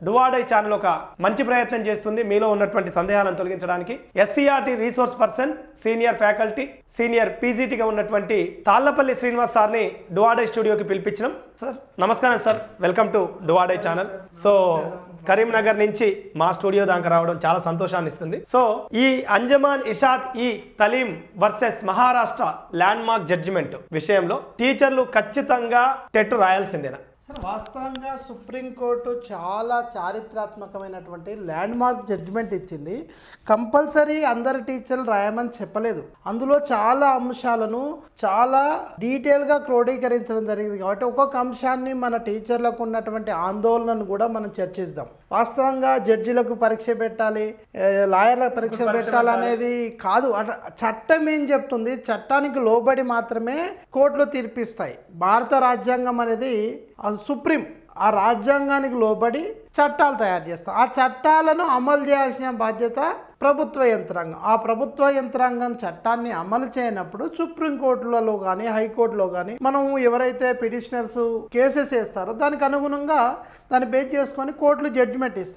డువాడై channel ఒక మంచి ప్రయత్నం చేస్తుంది మీలో ఉన్నటువంటి సందేహాలను తొలగించడానికి. SCERT resource person, senior faculty, senior పీజీటీగా ఉన్నటువంటి తాళ్లపల్లి శ్రీనివాస్ సార్ని డువాడై స్టూడియోకి పిలిపించినాం. సార్ నమస్కారం సార్, వెల్కమ్ టు డువాడై ఛానల్. సో కరీంనగర్ నుంచి మా స్టూడియో దాకా రావడం చాలా సంతోషాన్ని ఇస్తుంది. సో ఈ Anjuman Ishaat e Taleem versus Maharashtra landmark judgement విషయంలో టీచర్లు ఖచ్చితంగా టెట్ రాయాల్సిందేనా? వాస్తవంగా సుప్రీంకోర్టు చాలా చారిత్రాత్మకమైనటువంటి ల్యాండ్ మార్క్ జడ్జిమెంట్ ఇచ్చింది. కంపల్సరీ అందరు టీచర్లు రాయమని చెప్పలేదు. అందులో చాలా అంశాలను చాలా డీటెయిల్గా క్రోడీకరించడం జరిగింది. కాబట్టి ఒక్కొక్క అంశాన్ని మన టీచర్లకు ఉన్నటువంటి ఆందోళనను కూడా మనం చర్చిద్దాం. వాస్తవంగా జడ్జిలకు పరీక్ష పెట్టాలి, లాయర్లకు పరీక్ష పెట్టాలనేది కాదు. చట్టం ఏం చెప్తుంది, చట్టానికి లోబడి మాత్రమే కోర్టులు తీర్పిస్తాయి. భారత రాజ్యాంగం అనేది సుప్రీం, ఆ రాజ్యాంగానికి లోబడి చట్టాలు తయారు చేస్తాం. ఆ చట్టాలను అమలు చేయాల్సిన బాధ్యత ప్రభుత్వ యంత్రాంగం. ఆ ప్రభుత్వ యంత్రాంగం చట్టాన్ని అమలు చేయనప్పుడు సుప్రీంకోర్టులలో కానీ హైకోర్టులో కానీ మనం ఎవరైతే పిటిషనర్స్ కేసెస్ వేస్తారో దానికి అనుగుణంగా దాన్ని బేస్ చేసుకొని కోర్టులు జడ్జిమెంట్ ఇస్తాయి.